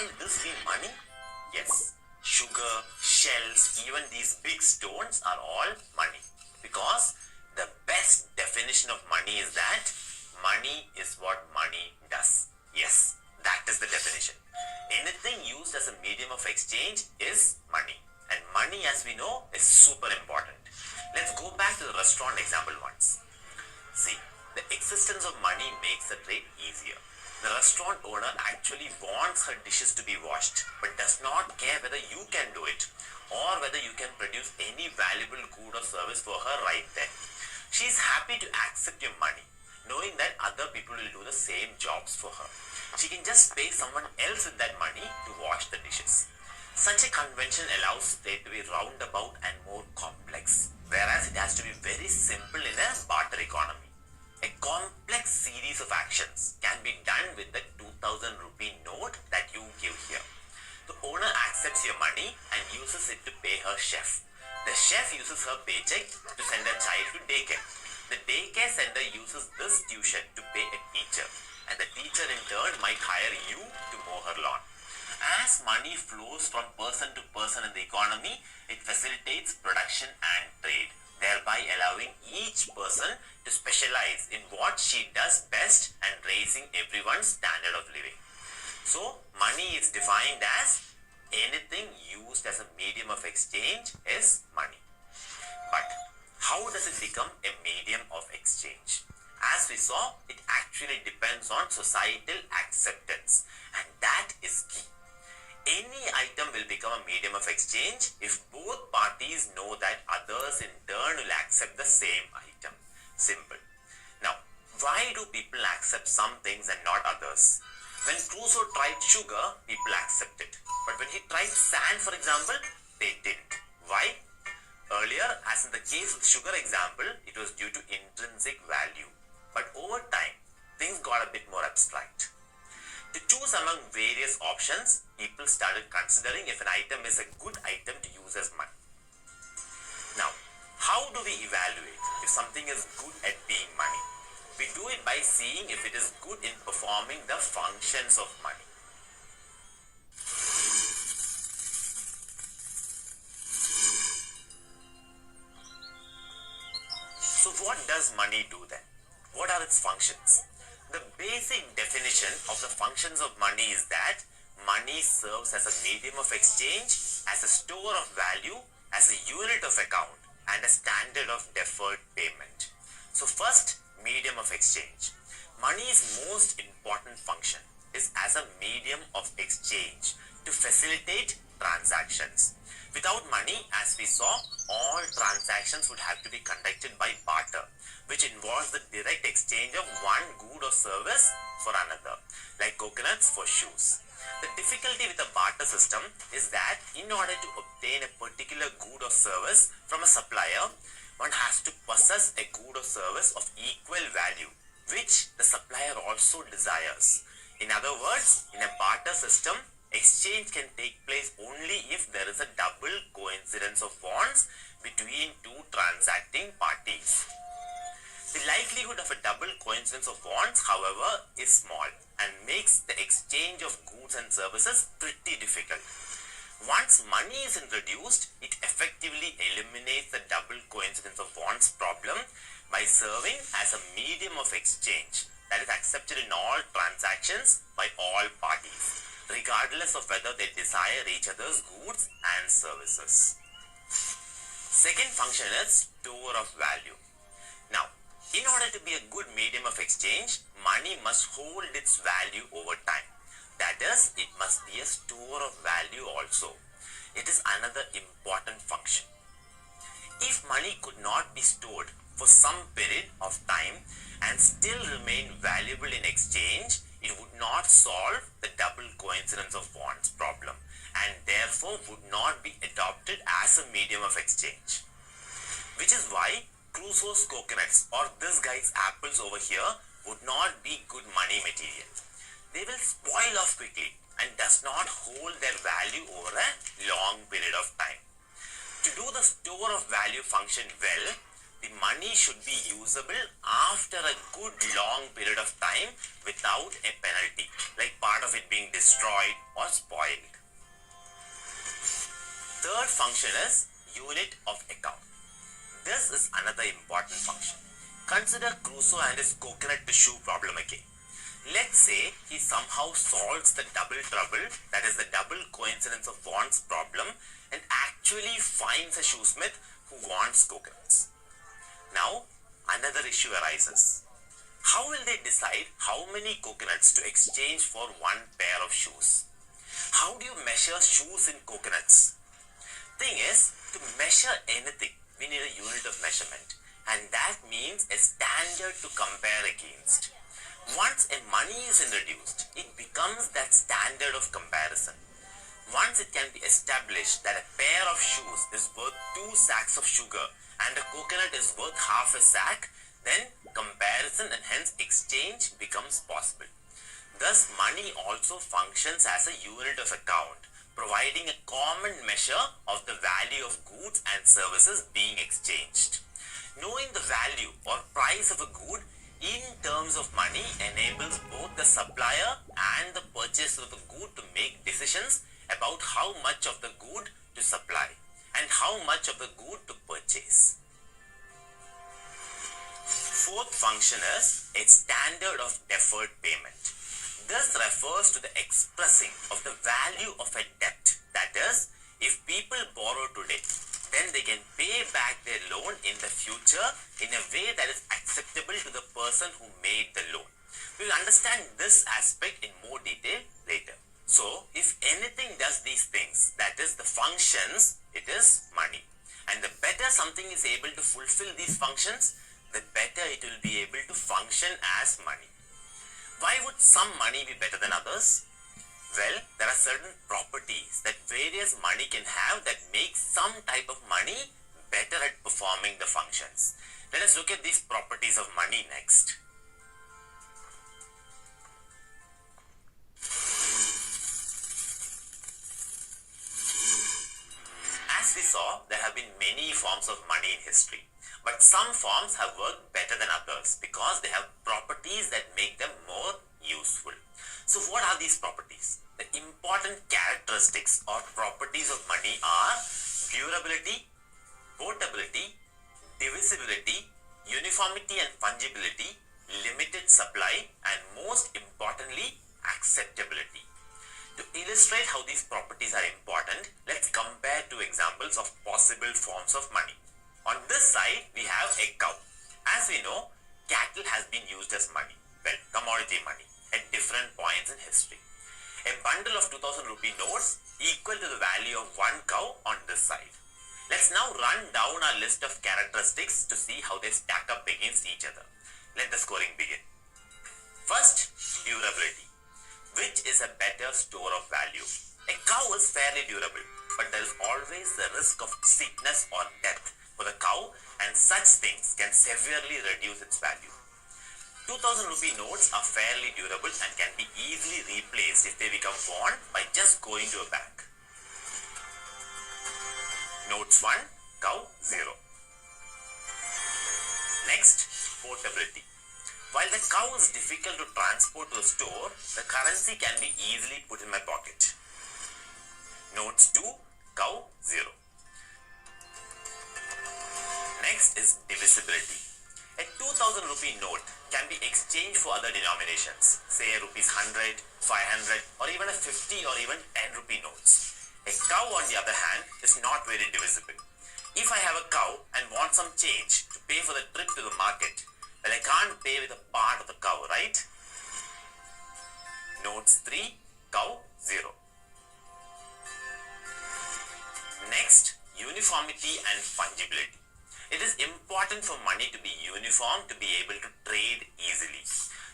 all this be money? Yes. Sugar, shells, even these big stones are all money. Because the best definition of money is that money is what money does. Yes, that is the definition. Anything used as a medium of exchange is money. And money, as we know, is super important. Let's go back to the restaurant example once. See, the existence of money makes the trade easier. The restaurant owner actually wants her dishes to be washed, but does not care whether you can do it or whether you can produce any valuable good or service for her right then. She is happy to accept your money, knowing that other people will do the same jobs for her. She can just pay someone else with that money to wash the dishes. Such a convention allows trade to be roundabout and more complex, whereas it has to be very simple in a barter economy. A complex series of actions can be done with the 2000 rupee note that you give here. The owner accepts your money and uses it to pay her chef. The chef uses her paycheck to send a child to daycare. The daycare center uses this tuition to pay a teacher, and the teacher in turn might hire you to mow her lawn. As money flows from person to person in the economy, it facilitates production and trade, thereby allowing each person to specialize in what she does best and raising everyone's standard of living. So, money is defined as anything used as a medium of exchange is money. But how does it become a medium of exchange? As we saw, it actually depends on societal acceptance, and that is key. Any item will become a medium of exchange if both parties know that others in turn will accept the same item. Simple. Now, why do people accept some things and not others? When Crusoe tried sugar, people accepted. But when he tried sand, for example, they didn't. Why? Earlier, as in the case of the sugar example, it was due to intrinsic value. But over time, things got a bit more abstract. To choose among various options, people started considering if an item is a good item to use as money. Now, how do we evaluate if something is good at being money? We do it by seeing if it is good in performing the functions of money. So what does money do then? What are its functions? The basic definition of the functions of money is that money serves as a medium of exchange, as a store of value, as a unit of account, and a standard of deferred payment. So first, medium of exchange. Money's most important function is as a medium of exchange to facilitate transactions. Without money, as we saw, all transactions would have to be conducted by barter, which involves the direct exchange of one good or service for another, like coconuts for shoes. The difficulty with a barter system is that in order to obtain a particular good or service from a supplier, one has to possess a good or service of equal value, which the supplier also desires. In other words, in a barter system, exchange can take place only if there is a double coincidence of wants between two transacting parties. The likelihood of a double coincidence of wants, however, is small and makes the exchange of goods and services pretty difficult. Once money is introduced, it effectively eliminates the double coincidence of wants problem by serving as a medium of exchange that is accepted in all transactions by all parties, regardless of whether they desire each other's goods and services. Second function is store of value. Now, in order to be a good medium of exchange, money must hold its value over time. That is, it must be a store of value also. It is another important function. If money could not be stored for some period of time and still remain valuable in exchange, it would not solve the double coincidence of wants problem and therefore would not be adopted as a medium of exchange. Which is why Crusoe's coconuts or this guy's apples over here would not be good money material. They will spoil off quickly and does not hold their value over a long period of time. To do the store of value function well, the money should be usable after a good long period of time without a penalty, like part of it being destroyed or spoiled. Third function is unit of account. This is another important function. Consider Crusoe and his coconut to shoe problem again. Let's say he somehow solves the double trouble, that is the double coincidence of wants problem, and actually finds a shoesmith who wants coconuts. Now, another issue arises. How will they decide how many coconuts to exchange for one pair of shoes? How do you measure shoes in coconuts? Thing is, to measure anything, we need a unit of measurement, and that means a standard to compare against. Once a money is introduced, it becomes that standard of comparison. Once it can be established that a pair of shoes is worth 2 sacks of sugar and a coconut is worth half a sack, then comparison and hence exchange becomes possible. Thus, money also functions as a unit of account, providing a common measure of the value of goods and services being exchanged. Knowing the value or price of a good in terms of money enables both the supplier and the purchaser of the good to make decisions about how much of the good to supply and how much of the good to purchase. Fourth function is a standard of deferred payment. This refers to the expressing of the value of a debt. That is, if people borrow today, then they can pay back their loan in the future in a way that is acceptable to the person who made the loan. We will understand this aspect in more detail later. So, if anything does these things, that is the functions, it is money. And the better something is able to fulfill these functions, the better it will be able to function as money. Why would some money be better than others? Well, there are certain properties that various money can have that make some type of money better at performing the functions. Let us look at these properties of money next. As we saw, there have been many forms of money in history, but some forms have worked better than others because they have properties that make them more useful. So what are these properties? The important characteristics or properties of money are durability, portability, divisibility, uniformity and fungibility, limited supply, and most importantly, acceptability. To illustrate how these properties are important, let's compare two examples of possible forms of money. On this side, we have a cow. As we know, cattle has been used as money, well, commodity money, at different points in history. A bundle of 2000 rupee notes equal to the value of one cow on this side. Let's now run down our list of characteristics to see how they stack up against each other. Let the scoring begin. First, durability. Which is a better store of value? A cow is fairly durable, but there is always the risk of sickness or death for the cow, and such things can severely reduce its value. 2000 rupee notes are fairly durable and can be easily replaced if they become worn by just going to a bank. Notes 1, cow 0. Next, portability. While the cow is difficult to transport to the store, the currency can be easily put in my pocket. Notes 2, cow 0. Next is divisibility. A 2000 rupee note can be exchanged for other denominations, say rupees 100, 500 or even a 50 or even 10 rupee notes. A cow on the other hand is not very divisible. If I have a cow and want some change to pay for the trip to the market, well, I can't pay with a part of the cow, right? Notes 3, cow 0. Next, uniformity and fungibility. It is important for money to be uniform to be able to trade easily.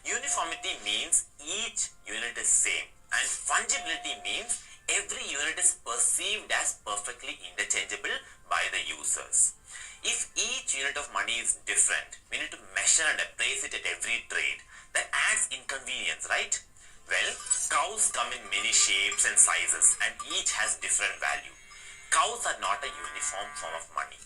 Uniformity means each unit is same, and fungibility means every unit is perceived as perfectly interchangeable by the users. If each unit of money is different, we need to measure and appraise it at every trade. That adds inconvenience, right? Well, cows come in many shapes and sizes and each has different value. Cows are not a uniform form of money.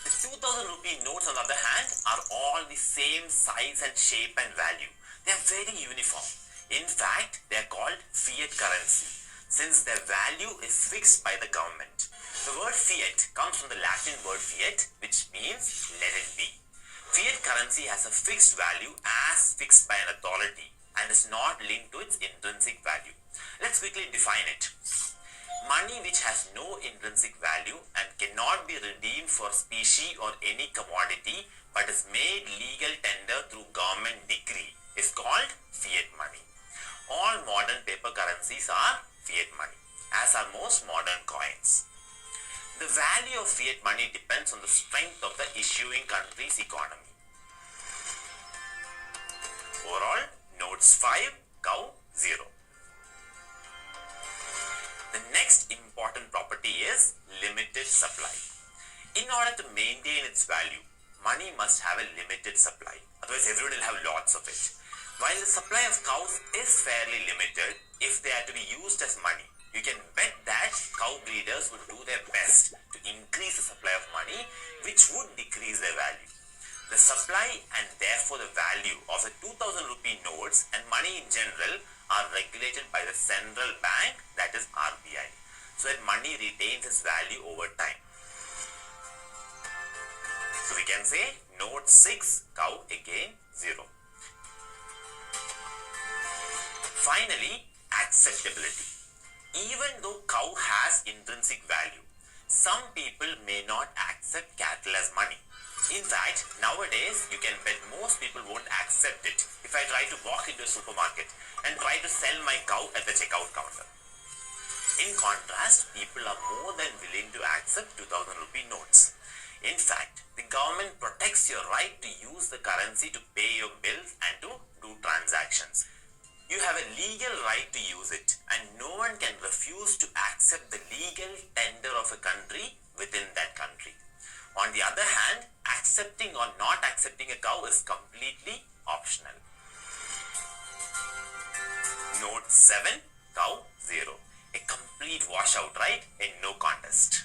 The 2000 rupee notes, on the other hand, are all the same size and shape and value. They are very uniform. In fact, they are called fiat currency since their value is fixed by the government. The word fiat comes from the Latin word fiat, which means let it be. Fiat currency has a fixed value as fixed by an authority and is not linked to its intrinsic value. Let's quickly define it. Money which has no intrinsic value and cannot be redeemed for specie or any commodity but is made legal tender through government decree is called fiat money. All modern paper currencies are fiat money, as are most modern coins. The value of fiat money depends on the strength of the issuing country's economy. Overall, notes 5, cow 0. The next important property is limited supply. In order to maintain its value, money must have a limited supply. Otherwise, everyone will have lots of it. While the supply of cows is fairly limited, if they are to be used as money, you can bet that cow breeders would do their best to increase the supply of money, which would decrease their value. The supply and therefore the value of the 2000 rupee notes and money in general are regulated by the central bank, that is RBI, so that money retains its value over time. So we can say note 6, cow again 0. Finally, acceptability. Even though cow has intrinsic value, some people may not accept cattle as money. In fact, nowadays you can bet most people won't accept it if I try to walk into a supermarket and try to sell my cow at the checkout counter. In contrast, people are more than willing to accept 2000 rupee notes. In fact, the government protects your right to use the currency to pay your bills and to do transactions. You have a legal right to use it, and no one can refuse to accept the legal tender of a country within that country. On the other hand, accepting or not accepting a cow is completely optional. Note 7, cow 0. A complete washout, right? A no contest.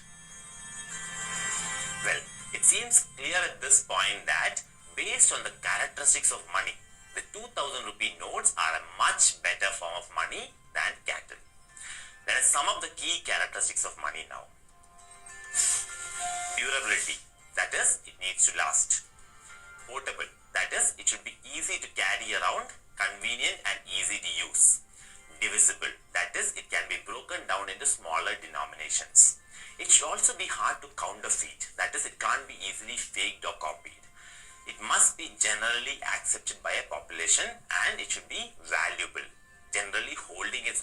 Well, it seems clear at this point that based on the characteristics of money, the 2000 rupee notes are a much better form of money than cattle. Let us sum up the key characteristics of money now. Durability, that is, it needs to last. Portable, that is, it should be easy to carry around, convenient and easy to use. Divisible, that is, it can be broken down into smaller denominations. It should also be hard to counterfeit, that is, it can't be easily faked or copied. It must be generally accepted by a population and it should be valuable. Generally, holding its